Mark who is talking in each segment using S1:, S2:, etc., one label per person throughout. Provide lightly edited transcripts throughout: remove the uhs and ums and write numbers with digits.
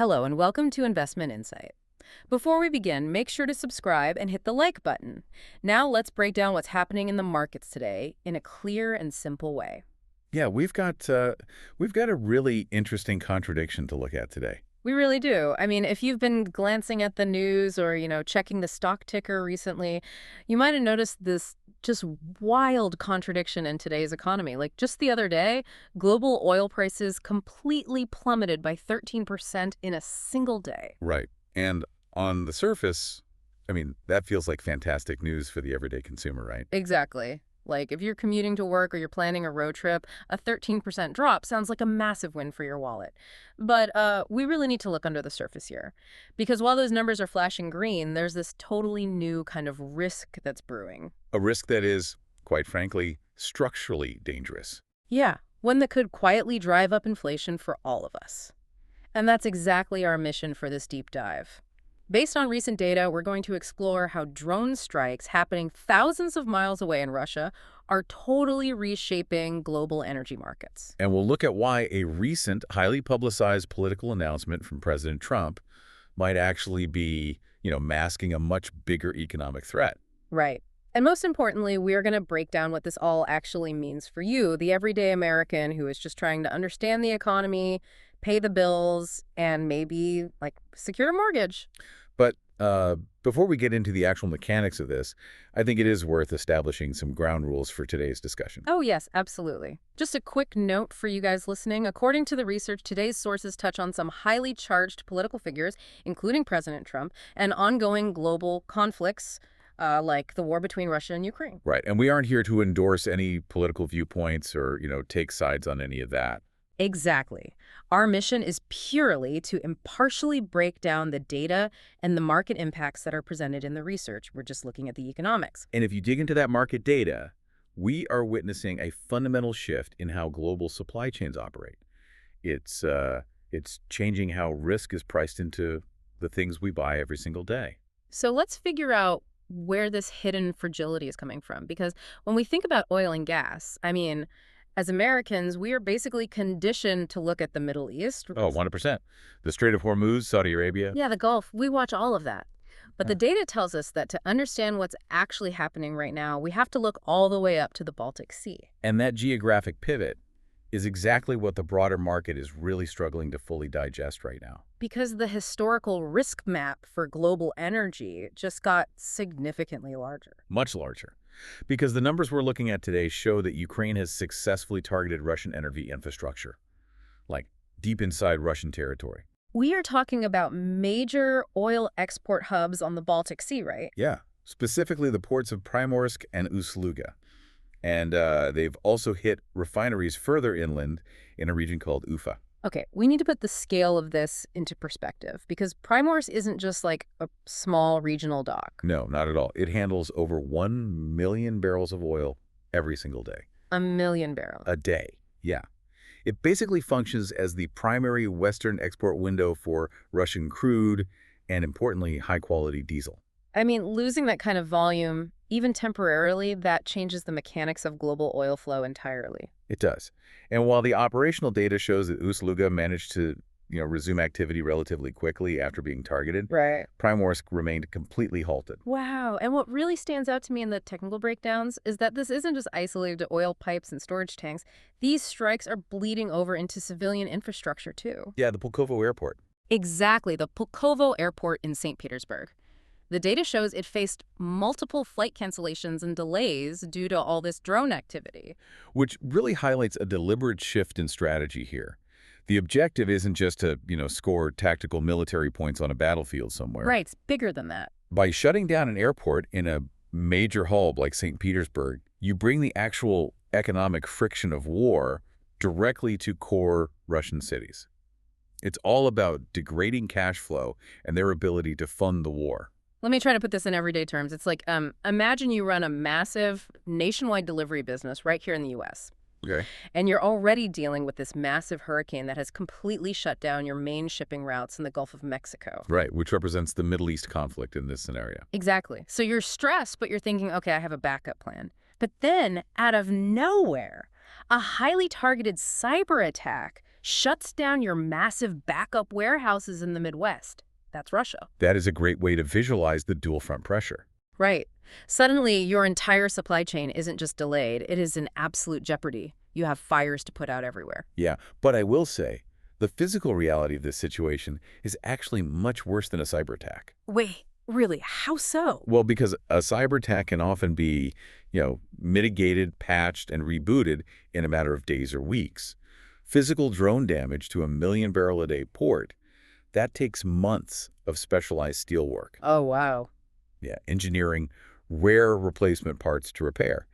S1: Hello and welcome to Investment Insight. Before we begin, make sure to subscribe and hit the like button. Now let's break down what's happening in the markets today in a clear and simple way.
S2: Yeah, we've got a really interesting contradiction to look at today.
S1: We really do. I mean, if you've been glancing at the news or, checking the stock ticker recently, you might have noticed this just wild contradiction in today's economy. Like just the other day, global oil prices completely plummeted by 13% in a single day.
S2: Right. And on the surface, I mean, that feels like fantastic news for the everyday consumer, right?
S1: Exactly. Like if you're commuting to work or you're planning a road trip, a 13% drop sounds like a massive win for your wallet. But we really need to look under the surface here. Because while those numbers are flashing green, there's this totally new kind of risk that's brewing.
S2: A risk that is, quite frankly, structurally dangerous.
S1: Yeah, one that could quietly drive up inflation for all of us. And that's exactly our mission for this deep dive. Based on recent data, we're going to explore how drone strikes happening thousands of miles away in Russia are totally reshaping global energy markets.
S2: And we'll look at why a recent, highly publicized political announcement from President Trump might actually be, masking a much bigger economic threat.
S1: Right. And most importantly, we're going to break down what this all actually means for you, the everyday American who is just trying to understand the economy, pay the bills, and maybe, secure a mortgage.
S2: But before we get into the actual mechanics of this, I think it is worth establishing some ground rules for today's discussion.
S1: Oh, yes, absolutely. Just a quick note for you guys listening. According to the research, today's sources touch on some highly charged political figures, including President Trump, and ongoing global conflicts, like the war between Russia and Ukraine.
S2: Right. And we aren't here to endorse any political viewpoints or, take sides on any of that.
S1: Exactly. Our mission is purely to impartially break down the data and the market impacts that are presented in the research. We're just looking at the economics.
S2: And if you dig into that market data, we are witnessing a fundamental shift in how global supply chains operate. It's changing how risk is priced into the things we buy every single day.
S1: So let's figure out where this hidden fragility is coming from. Because when we think about oil and gas, as Americans, we are basically conditioned to look at the Middle East.
S2: Oh, 100%. The Strait of Hormuz, Saudi Arabia.
S1: Yeah, the Gulf. We watch all of that. But the data tells us that to understand what's actually happening right now, we have to look all the way up to the Baltic Sea.
S2: And that geographic pivot is exactly what the broader market is really struggling to fully digest right now.
S1: Because the historical risk map for global energy just got significantly larger.
S2: Much larger. Because the numbers we're looking at today show that Ukraine has successfully targeted Russian energy infrastructure, like deep inside Russian territory.
S1: We are talking about major oil export hubs on the Baltic Sea, right?
S2: Yeah, specifically the ports of Primorsk and Ust-Luga. And they've also hit refineries further inland in a region called Ufa.
S1: Okay, we need to put the scale of this into perspective because Primorsk isn't just like a small regional dock.
S2: No, not at all. It handles over 1 million barrels of oil every single day.
S1: 1 million barrels.
S2: A day, yeah. It basically functions as the primary Western export window for Russian crude and, importantly, high-quality diesel.
S1: Losing that kind of volume, even temporarily, that changes the mechanics of global oil flow entirely.
S2: It does. And while the operational data shows that Ust-Luga managed to, resume activity relatively quickly after being targeted,
S1: Right.
S2: Primorsk remained completely halted.
S1: Wow. And what really stands out to me in the technical breakdowns is that this isn't just isolated to oil pipes and storage tanks. These strikes are bleeding over into civilian infrastructure, too.
S2: Yeah, the Pulkovo airport.
S1: Exactly, the Pulkovo airport in St. Petersburg. The data shows it faced multiple flight cancellations and delays due to all this drone activity.
S2: Which really highlights a deliberate shift in strategy here. The objective isn't just to, score tactical military points on a battlefield somewhere.
S1: Right, it's bigger than that.
S2: By shutting down an airport in a major hub like St. Petersburg, you bring the actual economic friction of war directly to core Russian cities. It's all about degrading cash flow and their ability to fund the war.
S1: Let me try to put this in everyday terms. It's like, imagine you run a massive nationwide delivery business right here in the U.S.
S2: Okay.
S1: And you're already dealing with this massive hurricane that has completely shut down your main shipping routes in the Gulf of Mexico.
S2: Right, which represents the Middle East conflict in this scenario.
S1: Exactly. So you're stressed, but you're thinking, okay, I have a backup plan. But then, out of nowhere, a highly targeted cyber attack shuts down your massive backup warehouses in the Midwest. That's Russia.
S2: That is a great way to visualize the dual front pressure.
S1: Right. Suddenly, your entire supply chain isn't just delayed, it is in absolute jeopardy. You have fires to put out everywhere.
S2: Yeah, but I will say, the physical reality of this situation is actually much worse than a cyber attack.
S1: Wait, really? How so?
S2: Well, because a cyber attack can often be, mitigated, patched, and rebooted in a matter of days or weeks. Physical drone damage to a million-barrel-a-day port, that takes months of specialized steelwork.
S1: Oh, wow.
S2: Yeah, engineering rare replacement parts to repair.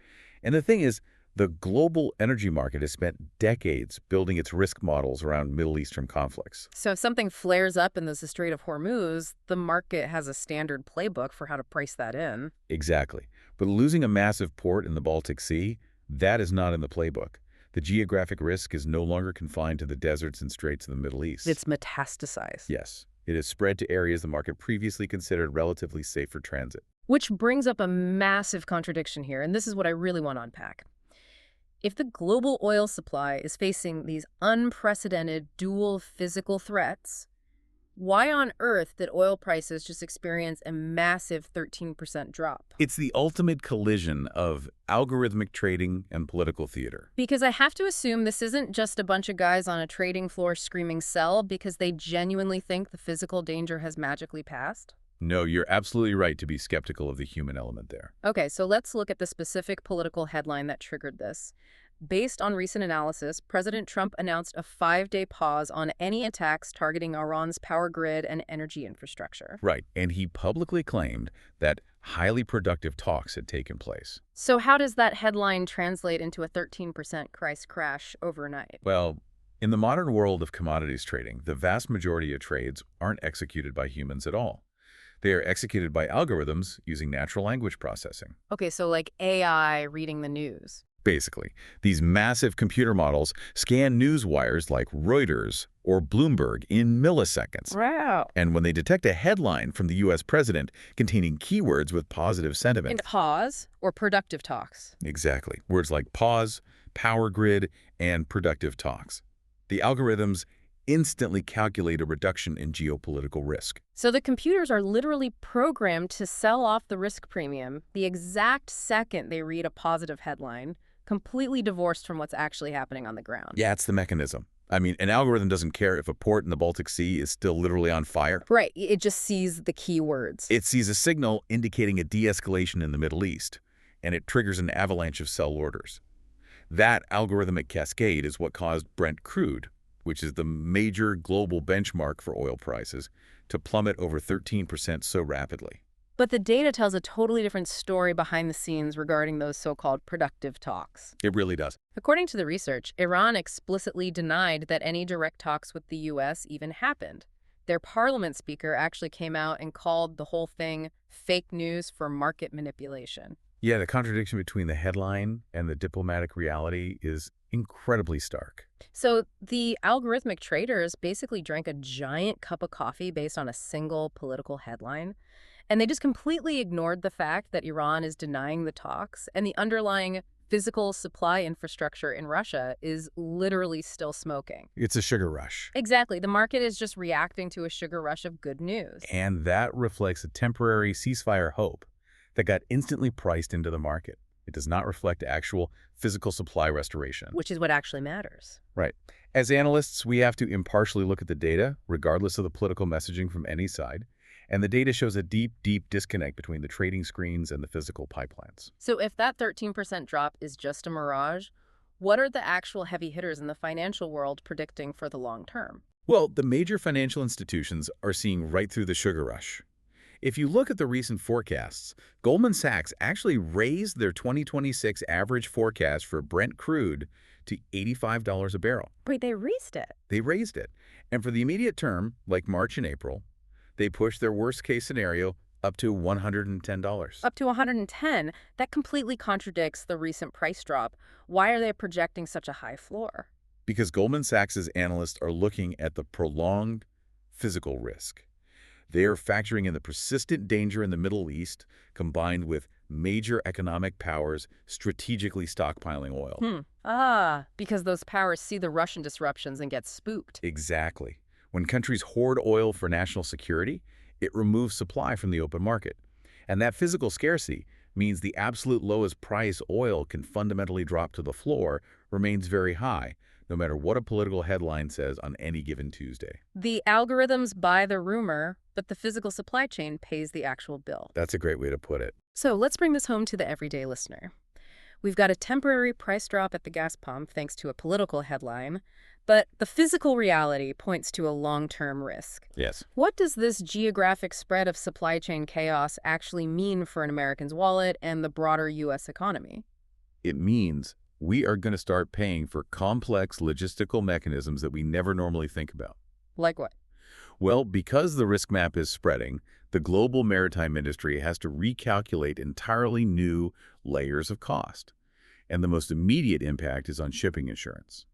S2: And the thing is, the global energy market has spent decades building its risk models around Middle Eastern conflicts.
S1: So if something flares up in the Strait of Hormuz, the market has a standard playbook for how to price that in.
S2: Exactly. But losing a massive port in the Baltic Sea, that is not in the playbook. The geographic risk is no longer confined to the deserts and straits of the Middle East.
S1: It's metastasized.
S2: Yes. It has spread to areas the market previously considered relatively safe for transit.
S1: Which brings up a massive contradiction here, and this is what I really want to unpack. If the global oil supply is facing these unprecedented dual physical threats, why on earth did oil prices just experience a massive 13% drop?
S2: It's the ultimate collision of algorithmic trading and political theater.
S1: Because I have to assume this isn't just a bunch of guys on a trading floor screaming sell because they genuinely think the physical danger has magically passed.
S2: No, you're absolutely right to be skeptical of the human element there.
S1: Okay, so let's look at the specific political headline that triggered this. Based on recent analysis, President Trump announced a 5-day pause on any attacks targeting Iran's power grid and energy infrastructure.
S2: Right, and he publicly claimed that highly productive talks had taken place.
S1: So how does that headline translate into a 13% price crash overnight?
S2: Well, in the modern world of commodities trading, the vast majority of trades aren't executed by humans at all. They are executed by algorithms using natural language processing.
S1: Okay, so like AI reading the news.
S2: Basically, these massive computer models scan news wires like Reuters or Bloomberg in milliseconds.
S1: Wow.
S2: And when they detect a headline from the U.S. president containing keywords with positive sentiment.
S1: And pause or productive talks.
S2: Exactly. Words like pause, power grid, and productive talks. The algorithms instantly calculate a reduction in geopolitical risk.
S1: So the computers are literally programmed to sell off the risk premium the exact second they read a positive headline, completely divorced from what's actually happening on the ground.
S2: Yeah, it's the mechanism. I mean, an algorithm doesn't care if a port in the Baltic Sea is still literally on fire.
S1: Right. It just sees the keywords.
S2: It sees a signal indicating a de-escalation in the Middle East, and it triggers an avalanche of sell orders. That algorithmic cascade is what caused Brent crude, which is the major global benchmark for oil prices, to plummet over 13% so rapidly.
S1: But the data tells a totally different story behind the scenes regarding those so-called productive talks.
S2: It really does.
S1: According to the research, Iran explicitly denied that any direct talks with the U.S. even happened. Their parliament speaker actually came out and called the whole thing fake news for market manipulation.
S2: Yeah, the contradiction between the headline and the diplomatic reality is incredibly stark.
S1: So the algorithmic traders basically drank a giant cup of coffee based on a single political headline. And they just completely ignored the fact that Iran is denying the talks and the underlying physical supply infrastructure in Russia is literally still smoking.
S2: It's a sugar rush.
S1: Exactly. The market is just reacting to a sugar rush of good news.
S2: And that reflects a temporary ceasefire hope that got instantly priced into the market. It does not reflect actual physical supply restoration.
S1: Which is what actually matters.
S2: Right. As analysts, we have to impartially look at the data, regardless of the political messaging from any side. And the data shows a deep, deep disconnect between the trading screens and the physical pipelines.
S1: So if that 13% drop is just a mirage, what are the actual heavy hitters in the financial world predicting for the long term?
S2: Well, the major financial institutions are seeing right through the sugar rush. If you look at the recent forecasts, Goldman Sachs actually raised their 2026 average forecast for Brent crude to $85 a barrel.
S1: Wait, they raised it?
S2: They raised it. And for the immediate term, like March and April, they pushed their worst-case scenario up to $110.
S1: Up to 110? That completely contradicts the recent price drop. Why are they projecting such a high floor?
S2: Because Goldman Sachs's analysts are looking at the prolonged physical risk. They are factoring in the persistent danger in the Middle East, combined with major economic powers strategically stockpiling oil.
S1: Because those powers see the Russian disruptions and get spooked.
S2: Exactly. When countries hoard oil for national security, it removes supply from the open market. And that physical scarcity means the absolute lowest price oil can fundamentally drop to the floor remains very high, no matter what a political headline says on any given Tuesday.
S1: The algorithms buy the rumor, but the physical supply chain pays the actual bill.
S2: That's a great way to put it.
S1: So let's bring this home to the everyday listener. We've got a temporary price drop at the gas pump thanks to a political headline, but the physical reality points to a long-term risk.
S2: Yes.
S1: What does this geographic spread of supply chain chaos actually mean for an American's wallet and the broader U.S. economy?
S2: It means we are going to start paying for complex logistical mechanisms that we never normally think about.
S1: Like what?
S2: Well, because the risk map is spreading, the global maritime industry has to recalculate entirely new layers of cost. And the most immediate impact is on shipping insurance,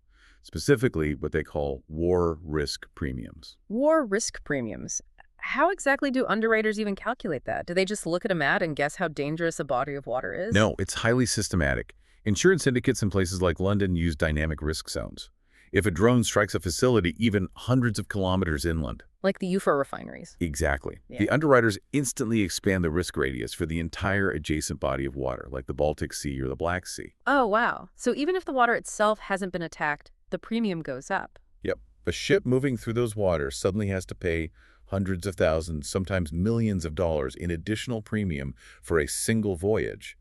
S2: specifically what they call war risk premiums.
S1: War risk premiums. How exactly do underwriters even calculate that? Do they just look at a map and guess how dangerous a body of water is?
S2: No, it's highly systematic. Insurance syndicates in places like London use dynamic risk zones. If a drone strikes a facility even hundreds of kilometers inland.
S1: Like the UFO refineries.
S2: Exactly.
S1: Yeah.
S2: The underwriters instantly expand the risk radius for the entire adjacent body of water, like the Baltic Sea or the Black Sea.
S1: Oh, wow. So even if the water itself hasn't been attacked, the premium goes up.
S2: Yep. A ship moving through those waters suddenly has to pay hundreds of thousands, sometimes millions of dollars in additional premium for a single voyage,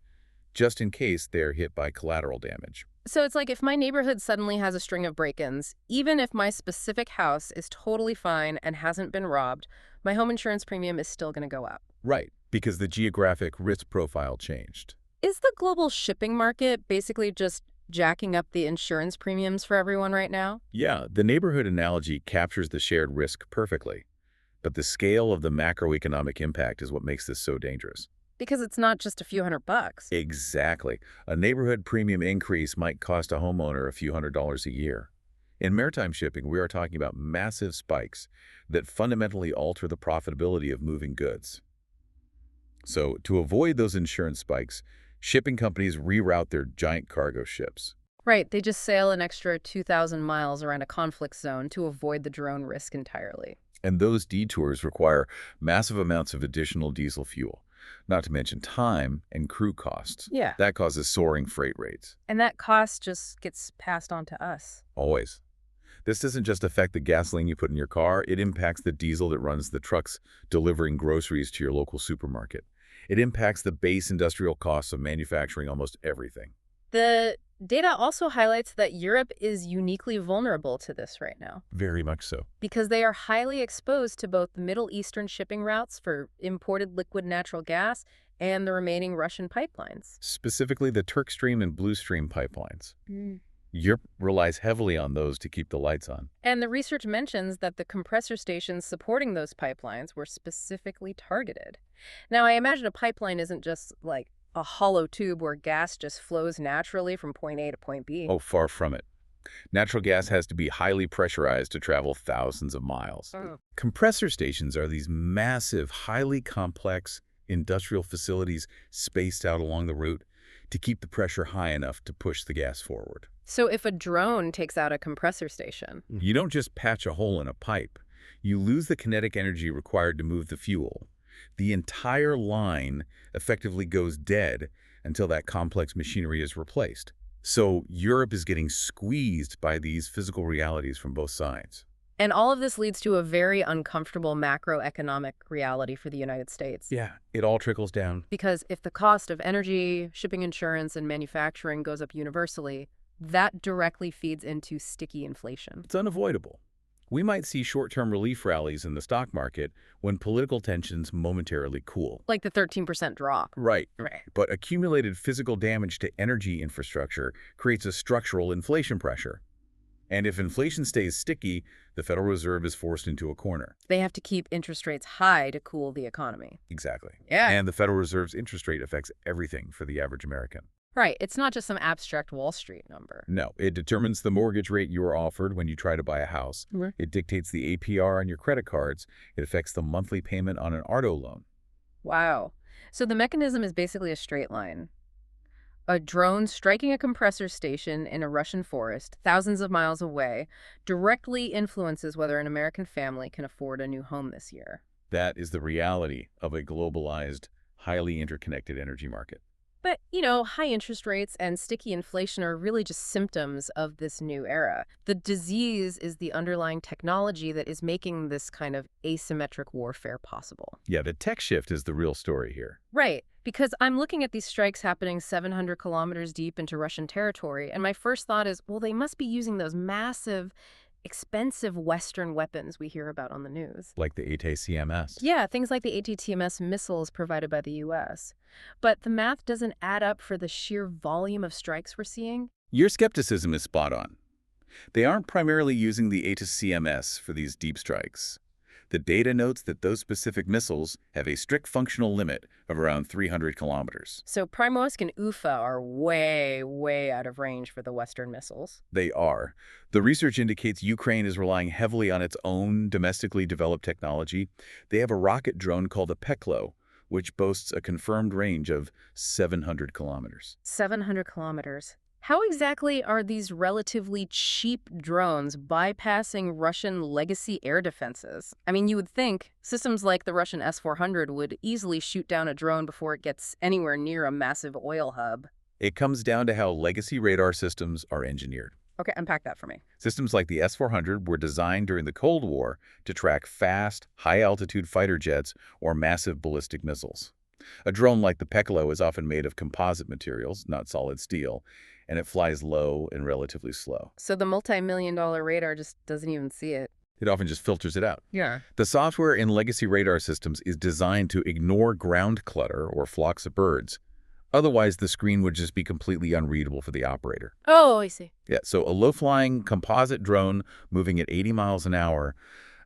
S2: just in case they're hit by collateral damage.
S1: So it's like if my neighborhood suddenly has a string of break-ins, even if my specific house is totally fine and hasn't been robbed, my home insurance premium is still going to go up.
S2: Right, because the geographic risk profile changed.
S1: Is the global shipping market basically just jacking up the insurance premiums for everyone right now?
S2: Yeah, the neighborhood analogy captures the shared risk perfectly. But the scale of the macroeconomic impact is what makes this so dangerous.
S1: Because it's not just a few $100.
S2: Exactly. A neighborhood premium increase might cost a homeowner a few $100s a year. In maritime shipping, we are talking about massive spikes that fundamentally alter the profitability of moving goods. So, to avoid those insurance spikes, shipping companies reroute their giant cargo ships.
S1: Right, they just sail an extra 2,000 miles around a conflict zone to avoid the drone risk entirely.
S2: And those detours require massive amounts of additional diesel fuel, not to mention time and crew costs.
S1: Yeah.
S2: That causes soaring freight rates.
S1: And that cost just gets passed on to us.
S2: Always. This doesn't just affect the gasoline you put in your car, it impacts the diesel that runs the trucks delivering groceries to your local supermarket. It impacts the base industrial costs of manufacturing almost everything.
S1: The data also highlights that Europe is uniquely vulnerable to this right now.
S2: Very much so.
S1: Because they are highly exposed to both the Middle Eastern shipping routes for imported liquid natural gas and the remaining Russian pipelines.
S2: Specifically the Turk Stream and Blue Stream pipelines. Europe relies heavily on those to keep the lights on.
S1: And the research mentions that the compressor stations supporting those pipelines were specifically targeted. Now, I imagine a pipeline isn't just like a hollow tube where gas just flows naturally from point A to point B.
S2: Oh, far from it. Natural gas has to be highly pressurized to travel thousands of miles. Compressor stations are these massive, highly complex industrial facilities spaced out along the route to keep the pressure high enough to push the gas forward.
S1: So if a drone takes out a compressor station...
S2: You don't just patch a hole in a pipe. You lose the kinetic energy required to move the fuel. The entire line effectively goes dead until that complex machinery is replaced. So Europe is getting squeezed by these physical realities from both sides.
S1: And all of this leads to a very uncomfortable macroeconomic reality for the United States.
S2: Yeah, it all trickles down.
S1: Because if the cost of energy, shipping insurance, and manufacturing goes up universally, that directly feeds into sticky inflation.
S2: It's unavoidable. We might see short-term relief rallies in the stock market when political tensions momentarily cool.
S1: Like the 13% drop.
S2: Right.
S1: Right.
S2: But accumulated physical damage to energy infrastructure creates a structural inflation pressure. And if inflation stays sticky, the Federal Reserve is forced into a corner.
S1: They have to keep interest rates high to cool the economy.
S2: Exactly.
S1: Yeah.
S2: And the Federal Reserve's interest rate affects everything for the average American.
S1: Right. It's not just some abstract Wall Street number.
S2: No, it determines the mortgage rate you are offered when you try to buy a house.
S1: Right.
S2: It dictates the APR on your credit cards. It affects the monthly payment on an auto loan.
S1: Wow. So the mechanism is basically a straight line. A drone striking a compressor station in a Russian forest, thousands of miles away, directly influences whether an American family can afford a new home this year.
S2: That is the reality of a globalized, highly interconnected energy market.
S1: But, high interest rates and sticky inflation are really just symptoms of this new era. The disease is the underlying technology that is making this kind of asymmetric warfare possible.
S2: Yeah, the tech shift is the real story here.
S1: Right, because I'm looking at these strikes happening 700 kilometers deep into Russian territory, and my first thought is, well, they must be using those massive, expensive Western weapons we hear about on the news.
S2: Like the ATACMS.
S1: Yeah, things like the ATTMS missiles provided by the U.S. But the math doesn't add up for the sheer volume of strikes we're seeing.
S2: Your skepticism is spot on. They aren't primarily using the ATACMS for these deep strikes. The data notes that those specific missiles have a strict functional limit of around 300 kilometers.
S1: So Primosk and UFA are way, way out of range for the Western missiles.
S2: They are. The research indicates Ukraine is relying heavily on its own domestically developed technology. They have a rocket drone called a Peklo, which boasts a confirmed range of 700 kilometers.
S1: 700 kilometers. How exactly are these relatively cheap drones bypassing Russian legacy air defenses? I mean, you would think systems like the Russian S-400 would easily shoot down a drone before it gets anywhere near a massive oil hub.
S2: It comes down to how legacy radar systems are engineered.
S1: Okay, unpack that for me.
S2: Systems like the S-400 were designed during the Cold War to track fast, high-altitude fighter jets or massive ballistic missiles. A drone like the Peklo is often made of composite materials, not solid steel, and it flies low and relatively slow.
S1: So the multi-million-dollar radar just doesn't even see it.
S2: It often just filters it out.
S1: Yeah.
S2: The software in legacy radar systems is designed to ignore ground clutter or flocks of birds. Otherwise, the screen would just be completely unreadable for the operator.
S1: Oh, I see.
S2: Yeah, so a low-flying composite drone moving at 80 miles an hour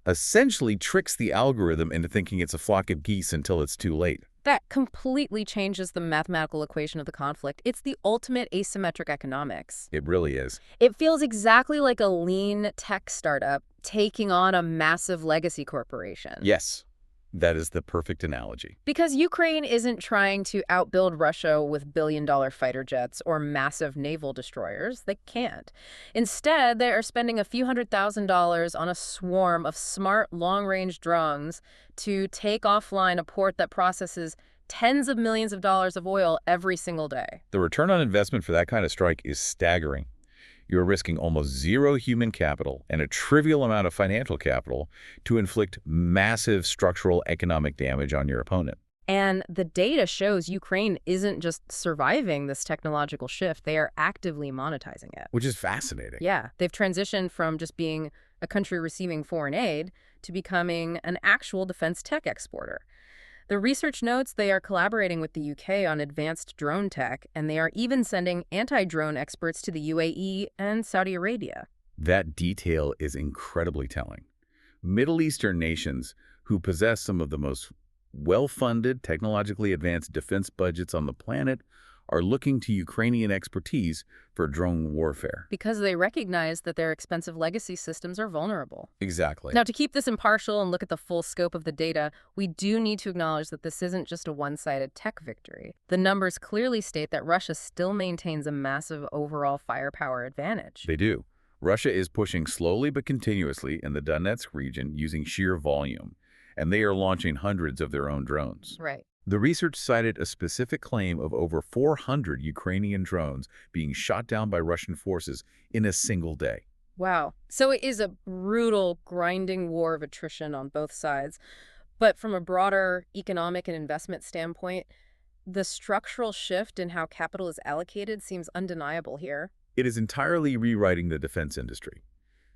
S2: essentially tricks the algorithm into thinking it's a flock of geese until it's too late.
S1: That completely changes the mathematical equation of the conflict. It's the ultimate asymmetric economics.
S2: It really is.
S1: It feels exactly like a lean tech startup taking on a massive legacy corporation.
S2: Yes, that is the perfect analogy.
S1: Because Ukraine isn't trying to outbuild Russia with billion-dollar fighter jets or massive naval destroyers. They can't. Instead, they are spending a few $100,000 on a swarm of smart, long-range drones to take offline a port that processes tens of millions of dollars of oil every single day.
S2: The return on investment for that kind of strike is staggering. You're risking almost zero human capital and a trivial amount of financial capital to inflict massive structural economic damage on your opponent.
S1: And the data shows Ukraine isn't just surviving this technological shift, they are actively monetizing it.
S2: Which is fascinating.
S1: Yeah, they've transitioned from just being a country receiving foreign aid to becoming an actual defense tech exporter. The research notes they are collaborating with the UK on advanced drone tech, and they are even sending anti-drone experts to the UAE and Saudi Arabia.
S2: That detail is incredibly telling. Middle Eastern nations who possess some of the most well-funded, technologically advanced defense budgets on the planet are looking to Ukrainian expertise for drone warfare.
S1: Because they recognize that their expensive legacy systems are vulnerable.
S2: Exactly.
S1: Now, to keep this impartial and look at the full scope of the data, we do need to acknowledge that this isn't just a one-sided tech victory. The numbers clearly state that Russia still maintains a massive overall firepower advantage.
S2: They do. Russia is pushing slowly but continuously in the Donetsk region using sheer volume, and they are launching hundreds of their own drones.
S1: Right.
S2: The research cited a specific claim of over 400 Ukrainian drones being shot down by Russian forces in a single day.
S1: Wow. So it is a brutal, grinding war of attrition on both sides. But from a broader economic and investment standpoint, the structural shift in how capital is allocated seems undeniable here.
S2: It is entirely rewriting the defense industry.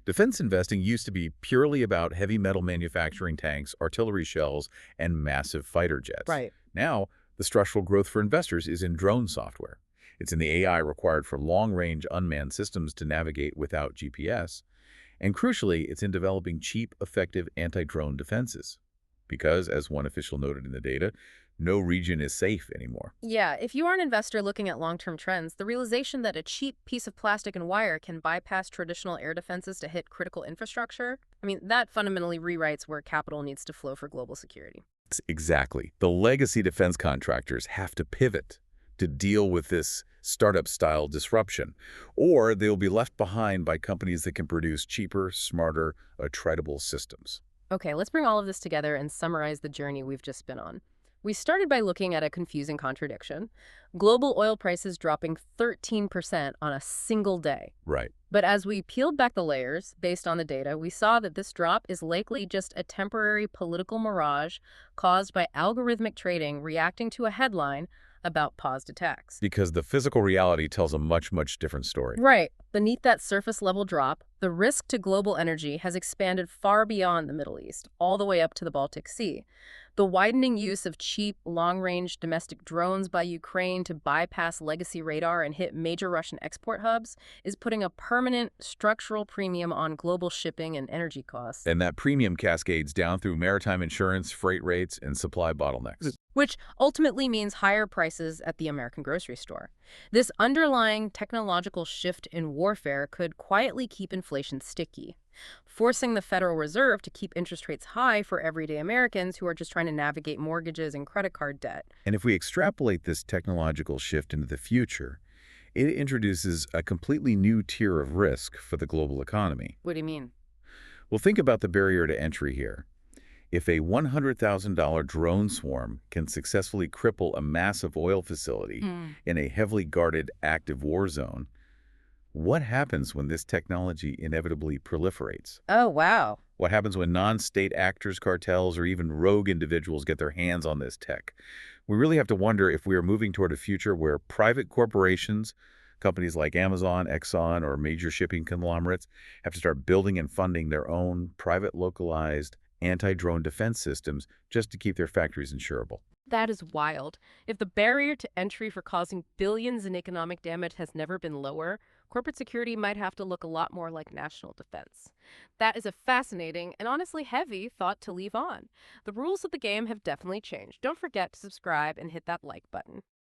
S2: Defense investing used to be purely about heavy metal manufacturing tanks, artillery shells, and massive fighter jets.
S1: Right.
S2: Now, the structural growth for investors is in drone software. It's in the AI required for long-range unmanned systems to navigate without GPS. And crucially, it's in developing cheap, effective anti-drone defenses. Because, as one official noted in the data, no region is safe anymore.
S1: Yeah, if you are an investor looking at long-term trends, the realization that a cheap piece of plastic and wire can bypass traditional air defenses to hit critical infrastructure, that fundamentally rewrites where capital needs to flow for global security.
S2: Exactly. The legacy defense contractors have to pivot to deal with this startup-style disruption, or they'll be left behind by companies that can produce cheaper, smarter, attritable systems.
S1: Okay, let's bring all of this together and summarize the journey we've just been on. We started by looking at a confusing contradiction. Global oil prices dropping 13% on a single day.
S2: Right.
S1: But as we peeled back the layers, based on the data, we saw that this drop is likely just a temporary political mirage caused by algorithmic trading reacting to a headline about paused attacks.
S2: Because the physical reality tells a much, much different story.
S1: Right. Beneath that surface level drop, the risk to global energy has expanded far beyond the Middle East, all the way up to the Baltic Sea. The widening use of cheap, long-range domestic drones by Ukraine to bypass legacy radar and hit major Russian export hubs is putting a permanent structural premium on global shipping and energy costs.
S2: And that premium cascades down through maritime insurance, freight rates, and supply bottlenecks.
S1: Which ultimately means higher prices at the American grocery store. This underlying technological shift in warfare could quietly keep inflation sticky, forcing the Federal Reserve to keep interest rates high for everyday Americans who are just trying to navigate mortgages and credit card debt.
S2: And if we extrapolate this technological shift into the future, it introduces a completely new tier of risk for the global economy.
S1: What do you mean?
S2: Well, think about the barrier to entry here. If a $100,000 drone swarm can successfully cripple a massive oil facility in a heavily guarded active war zone, what happens when this technology inevitably proliferates?
S1: Oh, wow.
S2: What happens when non-state actors, cartels, or even rogue individuals get their hands on this tech? We really have to wonder if we are moving toward a future where private corporations, companies like Amazon, Exxon, or major shipping conglomerates have to start building and funding their own private localized anti-drone defense systems just to keep their factories insurable.
S1: That is wild. If the barrier to entry for causing billions in economic damage has never been lower, corporate security might have to look a lot more like national defense. That is a fascinating and honestly heavy thought to leave on. The rules of the game have definitely changed. Don't forget to subscribe and hit that like button.